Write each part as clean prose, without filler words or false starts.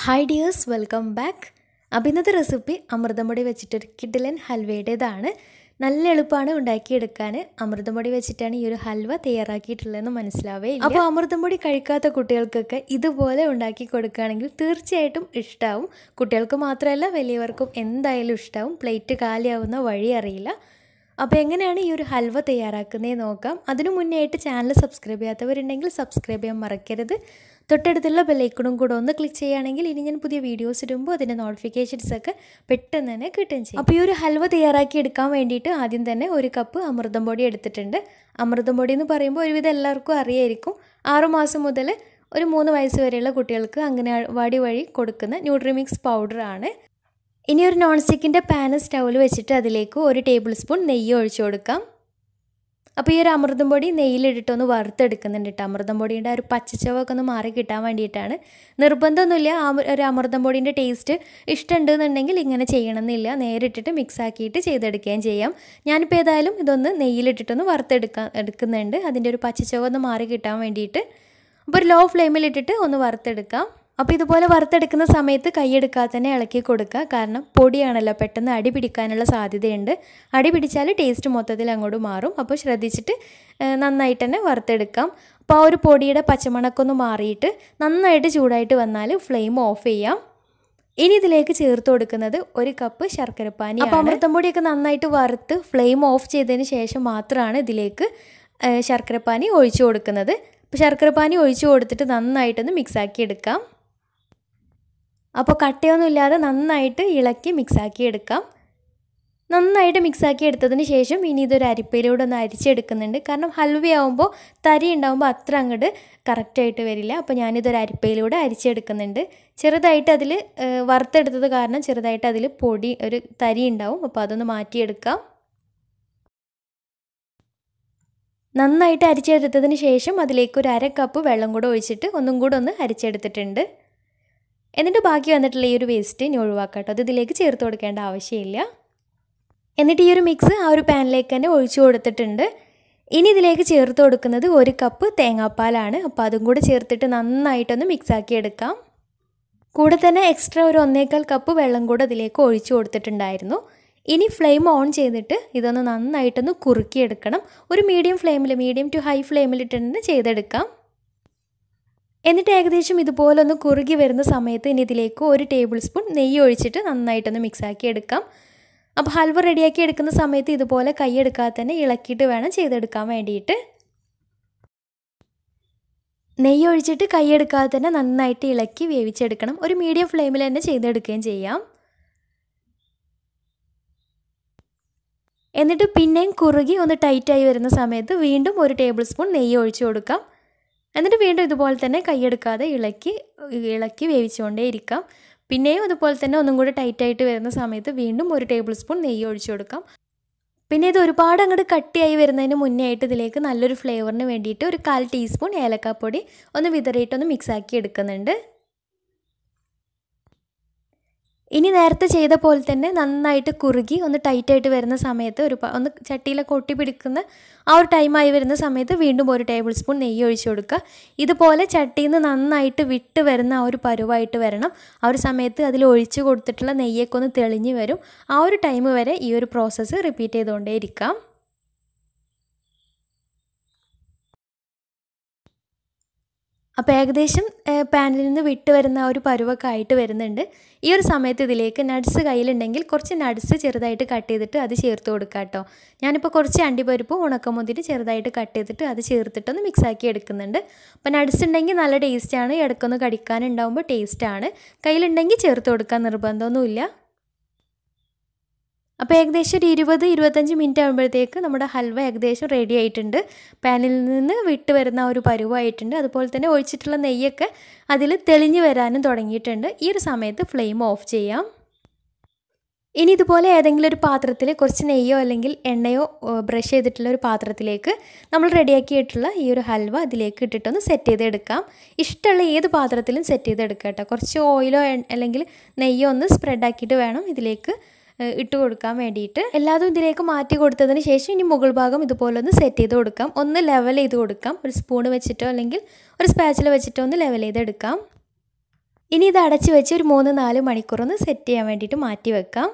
Hi dears, welcome back. അപ്പോൾ ഇന്നത്തെ recipe അമൃതം പൊടി വെച്ചിട്ടൊരു കിഡിലൻ ഹൽവയുടേതാണ്. നല്ല എളുപ്പമാണ് ഉണ്ടാക്കിയെടുക്കാൻ. അമൃതം പൊടി വെച്ചിട്ടാണ് ഈ ഒരു ഹൽവ തയ്യാറാക്കിയിട്ടുള്ളതെന്ന് മനസ്സിലാവേ. അപ്പോൾ അമൃതം പൊടി കഴിക്കാത്ത കുട്ടികൾക്കൊക്കെ ഇതുപോലെ ഉണ്ടാക്കി കൊടുക്കുകയാണെങ്കിൽ തീർച്ചയായിട്ടും ഇഷ്ടമാവും. കുട്ടികൾക്ക് മാത്രമല്ല വലിയവർക്കും എന്തായാലും ഇഷ്ടമാവും. പ്ലേറ്റ് കാലിയാവുന്ന വഴി അറിയില്ല. അപ്പോൾ എങ്ങനെയാണ് ഈ ഒരു ഹൽവ തയ്യാറാക്കുന്നതെന്ന് നോക്കാം. അതിനു മുന്നേ ആയിട്ട് ചാനൽ സബ്സ്ക്രൈബ് ചെയ്യാത്തവരുണ്ടെങ്കിൽ സബ്സ്ക്രൈബ് ചെയ്യാൻ മറക്കരുത്. തൊട്ടടുത്തുള്ള ബെല്ലൈക്കണും കൂടെ ഒന്ന് ക്ലിക്ക് ചെയ്യുകയാണെങ്കിൽ ഇനി ഞാൻ പുതിയ വീഡിയോസ് ഇടുമ്പോൾ അതിൻ്റെ നോട്ടിഫിക്കേഷൻസൊക്കെ പെട്ടെന്ന് തന്നെ കിട്ടുകയും ചെയ്യും. അപ്പോൾ ഈ ഒരു ഹൽവ തയ്യാറാക്കി എടുക്കാൻ വേണ്ടിയിട്ട് ആദ്യം തന്നെ 1 കപ്പ് അമൃതം പൊടി എടുത്തിട്ടുണ്ട്. അമൃതം പൊടി എന്ന് പറയുമ്പോൾ ഒരുവിധം എല്ലാവർക്കും അറിയായിരിക്കും. 6 മാസം മുതൽ ഒരു 3 വയസ്സ് വരെയുള്ള കുട്ടികൾക്ക് അംഗനവാടി വഴി കൊടുക്കുന്ന ന്യൂട്രിമിക്സ് പൗഡറാണ്. ഇനി ഒരു നോൺ സ്റ്റിക്കിൻ്റെ പാന് സ്റ്റൗവിൽ വെച്ചിട്ട് അതിലേക്ക് 1 ടേബിൾ സ്പൂൺ നെയ്യ് ഒഴിച്ചു കൊടുക്കാം. അപ്പോൾ ഈ ഒരു അമൃതം പൊടി നെയ്യിലിട്ടിട്ടൊന്ന് വറുത്തെടുക്കുന്നുണ്ട് കേട്ടോ. അമൃതം പൊടിയുടെ ഒരു പച്ചച്ചവൊക്കെ ഒന്ന് മാറി കിട്ടാൻ വേണ്ടിയിട്ടാണ്. നിർബന്ധമൊന്നുമില്ല. ഒരു അമൃതം പൊടിൻ്റെ ടേസ്റ്റ് ഇഷ്ടമുണ്ടെന്നുണ്ടെങ്കിൽ ഇങ്ങനെ ചെയ്യണമെന്നില്ല. നേരിട്ടിട്ട് മിക്സ് ആക്കിയിട്ട് ചെയ്തെടുക്കുകയും ചെയ്യാം. ഞാനിപ്പോൾ ഏതായാലും ഇതൊന്ന് നെയ്യിലിട്ടിട്ടൊന്ന് എടുക്കുന്നുണ്ട്. അതിൻ്റെ ഒരു പച്ചച്ചവ ഒന്ന് മാറി കിട്ടാൻ വേണ്ടിയിട്ട്. അപ്പോൾ ഒരു ലോ ഫ്ലെയിമിലിട്ടിട്ട് ഒന്ന് വറുത്തെടുക്കാം. അപ്പോൾ ഇതുപോലെ വറുത്തെടുക്കുന്ന സമയത്ത് കൈയെടുക്കാതെ തന്നെ ഇളക്കി കൊടുക്കുക. കാരണം പൊടിയാണല്ലോ, പെട്ടെന്ന് അടി പിടിക്കാനുള്ള സാധ്യതയുണ്ട്. അടി പിടിച്ചാൽ ടേസ്റ്റ് മൊത്തത്തിൽ അങ്ങോട്ട് മാറും. അപ്പോൾ ശ്രദ്ധിച്ചിട്ട് നന്നായിട്ട് തന്നെ വറുത്തെടുക്കാം. അപ്പോൾ ആ ഒരു പൊടിയുടെ പച്ചമണക്കൊന്ന് മാറിയിട്ട് നന്നായിട്ട് ചൂടായിട്ട് വന്നാൽ ഫ്ലെയിം ഓഫ് ചെയ്യാം. ഇനി ഇതിലേക്ക് ചേർത്ത് കൊടുക്കുന്നത് 1 കപ്പ് ശർക്കരപ്പാനി. അപ്പോൾ അമൃതം പൊടിയൊക്കെ നന്നായിട്ട് വറുത്ത് ഫ്ലെയിം ഓഫ് ചെയ്തതിന് ശേഷം മാത്രമാണ് ഇതിലേക്ക് ശർക്കരപ്പാനി ഒഴിച്ചു കൊടുക്കുന്നത്. അപ്പോൾ ശർക്കരപ്പാനി ഒഴിച്ചു കൊടുത്തിട്ട് നന്നായിട്ടൊന്ന് മിക്സാക്കി എടുക്കാം. അപ്പോൾ കട്ടയൊന്നും ഇല്ലാതെ നന്നായിട്ട് ഇളക്കി മിക്സാക്കി എടുക്കാം. നന്നായിട്ട് മിക്സാക്കി എടുത്തതിന് ശേഷം ഇനി ഇതൊരു അരിപ്പയിലൂടെ ഒന്ന് അരിച്ചെടുക്കുന്നുണ്ട്. കാരണം ഹൽവയാവുമ്പോൾ തരി ഉണ്ടാകുമ്പോൾ അത്ര അങ്ങോട്ട് കറക്റ്റായിട്ട് വരില്ല. അപ്പോൾ ഞാനിതൊരു അരിപ്പയിലൂടെ അരിച്ചെടുക്കുന്നുണ്ട്. ചെറുതായിട്ട് അതിൽ വറുത്തെടുത്തത് കാരണം ചെറുതായിട്ട് അതിൽ പൊടി ഒരു തരി ഉണ്ടാവും. അപ്പോൾ അതൊന്ന് മാറ്റിയെടുക്കാം. നന്നായിട്ട് അരിച്ചെടുത്തതിന് ശേഷം അതിലേക്ക് ഒരു 1/2 കപ്പ് വെള്ളം കൂടെ ഒഴിച്ചിട്ട് ഒന്നും കൂടെ ഒന്ന് അരിച്ചെടുത്തിട്ടുണ്ട്. എന്നിട്ട് ബാക്കി വന്നിട്ടുള്ള ഈ ഒരു വേസ്റ്റ് ഇനി ഒഴിവാക്കാം കേട്ടോ. അത് ഇതിലേക്ക് ചേർത്ത് കൊടുക്കേണ്ട ആവശ്യമില്ല. എന്നിട്ട് ഈ ഒരു മിക്സ് ആ ഒരു പാനിലേക്ക് തന്നെ ഒഴിച്ചു കൊടുത്തിട്ടുണ്ട്. ഇനി ഇതിലേക്ക് ചേർത്ത് കൊടുക്കുന്നത് 1 കപ്പ് തേങ്ങാപ്പാലാണ്. അപ്പോൾ അതും കൂടെ ചേർത്തിട്ട് നന്നായിട്ടൊന്ന് മിക്സാക്കി എടുക്കാം. കൂടെ തന്നെ എക്സ്ട്രാ ഒരു 1/4 കപ്പ് വെള്ളം കൂടെ ഇതിലേക്ക് ഒഴിച്ചു കൊടുത്തിട്ടുണ്ടായിരുന്നു. ഇനി ഫ്ലെയിം ഓൺ ചെയ്തിട്ട് ഇതൊന്ന് നന്നായിട്ടൊന്ന് കുറുക്കിയെടുക്കണം. ഒരു മീഡിയം ടു ഹൈ ഫ്ലെയിമിലിട്ട് ചെയ്തെടുക്കാം. എന്നിട്ട് ഏകദേശം ഇതുപോലെ ഒന്ന് കുറുകി വരുന്ന സമയത്ത് ഇനി ഇതിലേക്ക് 1 ടേബിൾ സ്പൂൺ നെയ്യ് ഒഴിച്ചിട്ട് നന്നായിട്ടൊന്ന് മിക്സാക്കി എടുക്കാം. അപ്പോൾ ഹൽവ റെഡിയാക്കി എടുക്കുന്ന സമയത്ത് ഇതുപോലെ കൈയെടുക്കാതെ തന്നെ ഇളക്കിയിട്ട് വേണം ചെയ്തെടുക്കാൻ വേണ്ടിയിട്ട്. നെയ്യ് ഒഴിച്ചിട്ട് കൈയെടുക്കാതെ തന്നെ നന്നായിട്ട് ഇളക്കി വേവിച്ചെടുക്കണം. ഒരു മീഡിയം ഫ്ലെയിമിൽ തന്നെ ചെയ്തെടുക്കുകയും ചെയ്യാം. എന്നിട്ട് പിന്നെയും കുറുകി ഒന്ന് ടൈറ്റായി വരുന്ന സമയത്ത് വീണ്ടും 1 ടേബിൾ സ്പൂൺ നെയ്യ് ഒഴിച്ചു കൊടുക്കാം. എന്നിട്ട് വീണ്ടും ഇതുപോലെ തന്നെ കൈയെടുക്കാതെ ഇളക്കി വേവിച്ചുകൊണ്ടേ ഇരിക്കാം. പിന്നെയും അതുപോലെ തന്നെ ഒന്നും കൂടി ടൈറ്റായിട്ട് വരുന്ന സമയത്ത് വീണ്ടും 1 ടേബിൾ സ്പൂൺ നെയ്യ് ഒഴിച്ചു കൊടുക്കാം. പിന്നെ ഇത് ഒരുപാട് അങ്ങോട്ട് കട്ടിയായി വരുന്നതിന് മുന്നേ ആയിട്ട് ഇതിലേക്ക് നല്ലൊരു ഫ്ലേവറിന് വേണ്ടിയിട്ട് ഒരു 1/4 ടീസ്പൂൺ ഏലക്കാപ്പൊടി ഒന്ന് വിതറിയിട്ടൊന്ന് മിക്സാക്കി എടുക്കുന്നുണ്ട്. ഇനി നേരത്തെ ചെയ്ത പോലെ തന്നെ നന്നായിട്ട് കുറുകി ഒന്ന് ടൈറ്റായിട്ട് വരുന്ന സമയത്ത് ഒന്ന് ചട്ടിയിലൊക്കെ ഒട്ടി പിടിക്കുന്ന ആ ഒരു ടൈമായി വരുന്ന സമയത്ത് വീണ്ടും 1 ടേബിൾ സ്പൂൺ നെയ്യ് ഒഴിച്ചു കൊടുക്കുക. ഇതുപോലെ ചട്ടിയിൽ നിന്ന് നന്നായിട്ട് വിട്ട് വരുന്ന ആ ഒരു പരുവായിട്ട് വരണം. ആ ഒരു സമയത്ത് അതിൽ ഒഴിച്ച് കൊടുത്തിട്ടുള്ള നെയ്യൊക്കെ ഒന്ന് തെളിഞ്ഞ് വരും. ആ ഒരു ടൈം വരെ ഈ ഒരു പ്രോസസ്സ് റിപ്പീറ്റ് ചെയ്തുകൊണ്ടേ ഇരിക്കാം. അപ്പോൾ ഏകദേശം പാനിൽ നിന്ന് വിട്ട് വരുന്ന ആ ഒരു പരുവൊക്കെ ആയിട്ട് വരുന്നുണ്ട്. ഈ ഒരു സമയത്ത് ഇതിലേക്ക് നട്ട്സ് കയ്യിലുണ്ടെങ്കിൽ കുറച്ച് നട്ട്സ് ചെറുതായിട്ട് കട്ട് ചെയ്തിട്ട് അത് ചേർത്ത് കൊടുക്കുക കേട്ടോ. ഞാനിപ്പോൾ കുറച്ച് അണ്ടിപ്പരിപ്പും ഉണക്കമുന്തിരി ചെറുതായിട്ട് കട്ട് ചെയ്തിട്ട് അത് ചേർത്തിട്ടൊന്ന് മിക്സാക്കി എടുക്കുന്നുണ്ട്. അപ്പോൾ നട്ട്സ് ഉണ്ടെങ്കിൽ നല്ല ടേസ്റ്റാണ്. ഇടയ്ക്കൊന്ന് കടിക്കാനുണ്ടാകുമ്പോൾ ടേസ്റ്റാണ്. കയ്യിലുണ്ടെങ്കിൽ ചേർത്ത് കൊടുക്കാൻ നിർബന്ധമൊന്നുമില്ല. അപ്പോൾ ഏകദേശം ഒരു 20-25 മിനിറ്റ് ആകുമ്പോഴത്തേക്ക് നമ്മുടെ ഹൽവ ഏകദേശം റെഡി ആയിട്ടുണ്ട്. പാനിൽ നിന്ന് വിട്ട് വരുന്ന ഒരു പരുവായിട്ടുണ്ട്. അതുപോലെ തന്നെ ഒഴിച്ചിട്ടുള്ള നെയ്യൊക്കെ അതിൽ തെളിഞ്ഞ് വരാനും തുടങ്ങിയിട്ടുണ്ട്. ഈ ഒരു സമയത്ത് ഫ്ലെയിം ഓഫ് ചെയ്യാം. ഇനി ഇതുപോലെ ഏതെങ്കിലും ഒരു പാത്രത്തിൽ കുറച്ച് നെയ്യോ അല്ലെങ്കിൽ എണ്ണയോ ബ്രഷ് ചെയ്തിട്ടുള്ള ഒരു പാത്രത്തിലേക്ക് നമ്മൾ റെഡിയാക്കിയിട്ടുള്ള ഈ ഒരു ഹൽവ അതിലേക്ക് ഇട്ടിട്ടൊന്ന് സെറ്റ് ചെയ്തെടുക്കാം. ഇഷ്ടമുള്ള ഏത് പാത്രത്തിലും സെറ്റ് ചെയ്തെടുക്കാം കേട്ടോ. കുറച്ച് ഓയിലോ അല്ലെങ്കിൽ നെയ്യോ ഒന്ന് സ്പ്രെഡാക്കിയിട്ട് വേണം ഇതിലേക്ക് ഇട്ട് കൊടുക്കാൻ വേണ്ടിയിട്ട്. എല്ലാതും ഇതിലേക്ക് മാറ്റി കൊടുത്തതിന് ശേഷം ഇനി മുകൾ ഭാഗം ഇതുപോലെ ഒന്ന് സെറ്റ് ചെയ്ത് കൊടുക്കാം. ഒന്ന് ലെവൽ ചെയ്ത് കൊടുക്കാം. ഒരു സ്പൂൺ വെച്ചിട്ടോ അല്ലെങ്കിൽ ഒരു സ്പാച്ചില വെച്ചിട്ടോ ഒന്ന് ലെവൽ ചെയ്തെടുക്കാം. ഇനി ഇത് അടച്ച് വെച്ച് ഒരു 3-4 മണിക്കൂറൊന്ന് സെറ്റ് ചെയ്യാൻ വേണ്ടിയിട്ട് മാറ്റി വെക്കാം.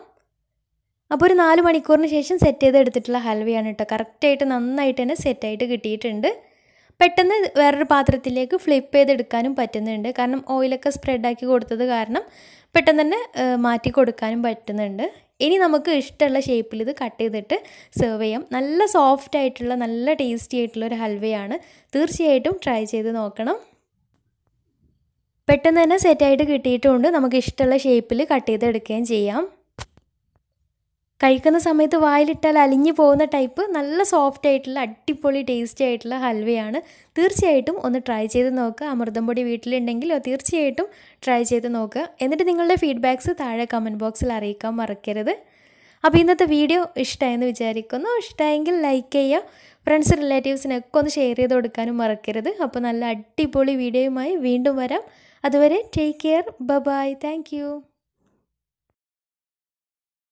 അപ്പോൾ ഒരു 4 മണിക്കൂറിന് ശേഷം സെറ്റ് ചെയ്തെടുത്തിട്ടുള്ള ഹൽവയാണ് കേട്ടോ. കറക്റ്റായിട്ട് നന്നായിട്ട് തന്നെ സെറ്റായിട്ട് കിട്ടിയിട്ടുണ്ട്. പെട്ടെന്ന് വേറൊരു പാത്രത്തിലേക്ക് ഫ്ലിപ്പ് ചെയ്തെടുക്കാനും പറ്റുന്നുണ്ട്. കാരണം ഓയിലൊക്കെ സ്പ്രെഡാക്കി കൊടുത്തത് കാരണം പെട്ടെന്ന് തന്നെ മാറ്റി കൊടുക്കാനും പറ്റുന്നുണ്ട്. ഇനി നമുക്ക് ഇഷ്ടമുള്ള ഷേപ്പിൽ ഇത് കട്ട് ചെയ്തിട്ട് സെർവ് ചെയ്യാം. നല്ല സോഫ്റ്റ് ആയിട്ടുള്ള നല്ല ടേസ്റ്റി ആയിട്ടുള്ള ഒരു ഹൽവയാണ്. തീർച്ചയായിട്ടും ട്രൈ ചെയ്ത് നോക്കണം. പെട്ടെന്ന് തന്നെ സെറ്റായിട്ട് കിട്ടിയിട്ടുമുണ്ട്. നമുക്ക് ഇഷ്ടമുള്ള ഷേപ്പിൽ കട്ട് ചെയ്തെടുക്കുകയും ചെയ്യാം. കഴിക്കുന്ന സമയത്ത് വായിലിട്ടാൽ അലിഞ്ഞു പോകുന്ന ടൈപ്പ് നല്ല സോഫ്റ്റ് ആയിട്ടുള്ള അടിപൊളി ടേസ്റ്റി ആയിട്ടുള്ള ഹൽവയാണ്. തീർച്ചയായിട്ടും ഒന്ന് ട്രൈ ചെയ്ത് നോക്കുക. അമൃതം പൊടി വീട്ടിലുണ്ടെങ്കിൽ തീർച്ചയായിട്ടും ട്രൈ ചെയ്ത് നോക്കുക. എന്നിട്ട് നിങ്ങളുടെ ഫീഡ്ബാക്ക്സ് താഴെ കമൻറ്റ് ബോക്സിൽ അറിയിക്കാൻ മറക്കരുത്. അപ്പോൾ ഇന്നത്തെ വീഡിയോ ഇഷ്ടമായെന്ന് വിചാരിക്കുന്നു. ഇഷ്ടമായെങ്കിൽ ലൈക്ക് ചെയ്യുക. ഫ്രണ്ട്സ് റിലേറ്റീവ്സിനൊക്കെ ഒന്ന് ഷെയർ ചെയ്ത് കൊടുക്കാനും മറക്കരുത്. അപ്പോൾ നല്ല അടിപൊളി വീഡിയോയുമായി വീണ്ടും വരാം. അതുവരെ take care. Bye. Thank U.